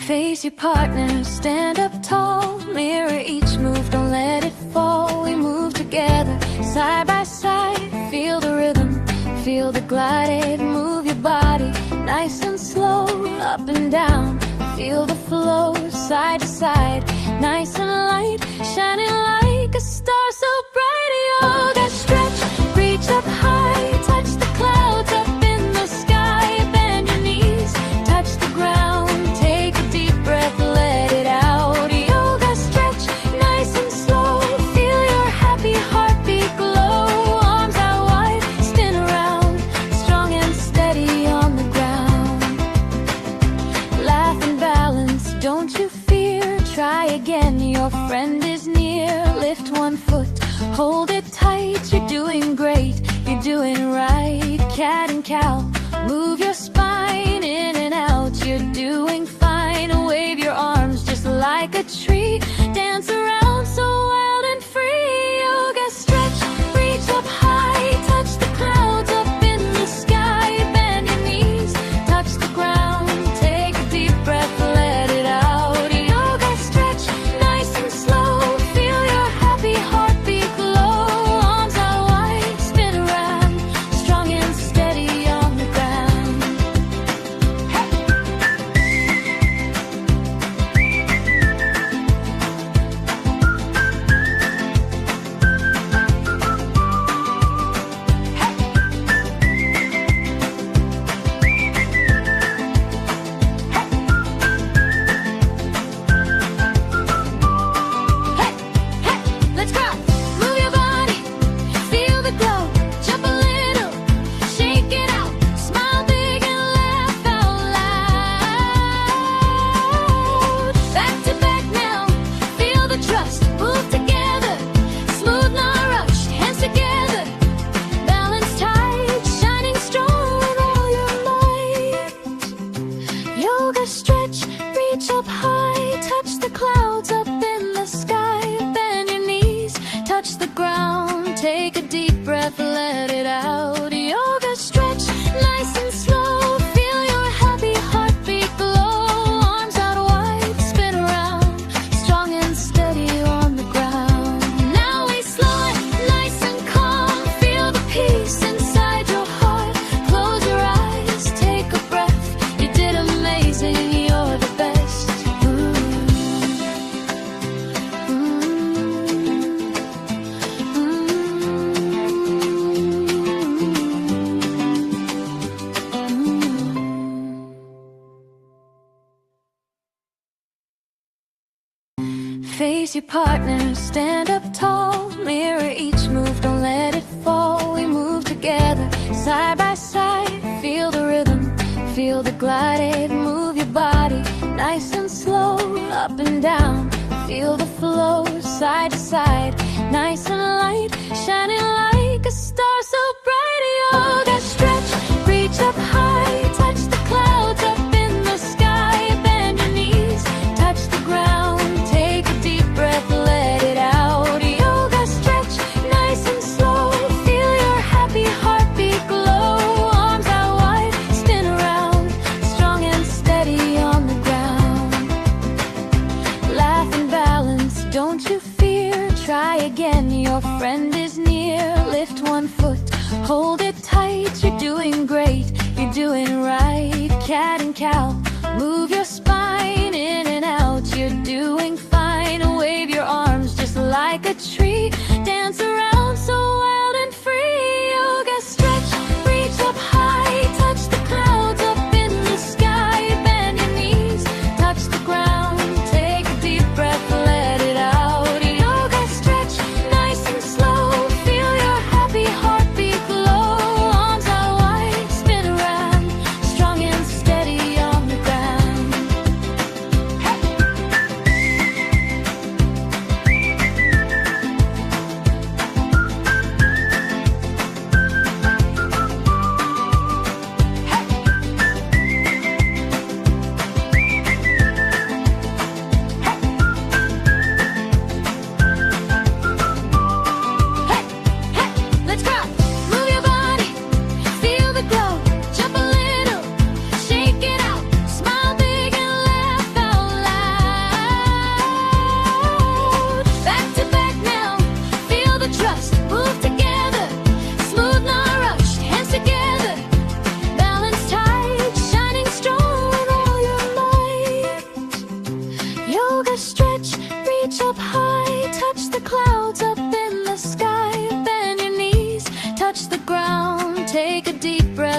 Face your partner, stand up tall. Mirror each move, don't let it fall. We move together, side by side. Feel the rhythm, feel the glide. Move your body, nice and slow. Up and down, feel the flow. Side to side, nice and light. Shining like a star so bright. Yoga stretch, reach up high. Touch the clouds up in the sky. Bend your knees, touch the ground. Take a deep breath, let it out. Yoga stretch, nice and slow. Feel your happy heartbeat glow. Arms out wide, spin around. Strong and steady on the ground. Laugh and balance, don't you fear. Try again, your friend is near. Lift one foot, hold it tight. You're doing great, you're doing right. Cat and cow, move your spine in and out. You're doing fine. Wave your arms just like a tree. Dance around so wild and free. Yoga stretch, reach up high. Touch the clouds up in the sky. Bend your knees, touch the ground. Take a deep breath, let it out. Yoga stretch, nice and slow. Feel your happy heartbeat glow. Arms out wide, spin around. Strong and steady on the ground. Let's go! Move your body, feel the glow. Jump a little, shake it out. Smile big and laugh out loud. Back to back now, feel the trust. Move together, smooth, not rushed. Hands together, balance tight. Shining strong with all your might. Yoga stretch, reach up high. Touch the clouds up in the sky. Bend your knees, touch the ground. Take a deep breath, let it out. Yoga stretch, nice and slow. Feel your happy heartbeat glow. Arms out wide, spin around. Strong and steady on the ground. Now we slow it, nice and calm. Feel the peace inside your heart. Close your eyes, take a breath. You did amazing, you're the best. Face your partner, stand up tall. Mirror each move, don't let it fall. We move together, side by side. Feel the rhythm, feel the glide. Move your body, nice and slow. Up and down, feel the flow. Side to side, nice and light. Shining like a star so bright. Yoga stretch, reach up high. Touch the clouds up in the sky. Bend your knees, touch the ground. Take a deep breath, let it out. Yoga stretch, nice and slow. Feel your happy heartbeat glow. Arms out wide, spin around. Strong and steady on the ground. Laugh and balance, don't you fear. Try again, your friend is near. Lift one foot,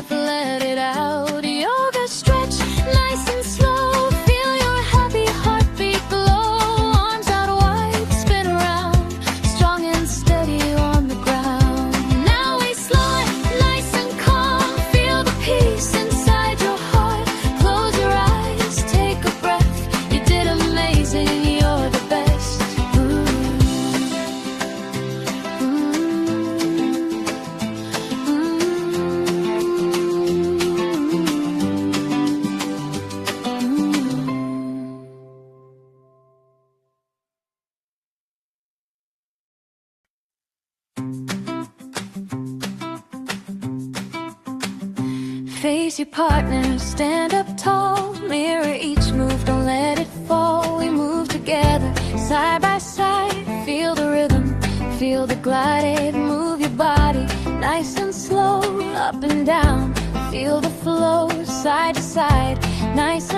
breath, let it out. Yoga stretch, nice and slow. Feel your happy heartbeat glow. Arms out wide, spin around. Strong and steady on the ground. Now we slow it, nice and calm. Feel the peace inside your heart. Close your eyes, take a breath. You did amazing, you're the best. Face your partner, stand up tall. Mirror each move, don't let it fall. We move together, side by side. Feel the rhythm, feel the glide. Move your body, nice and slow. Up and down, feel the flow. Side to side, nice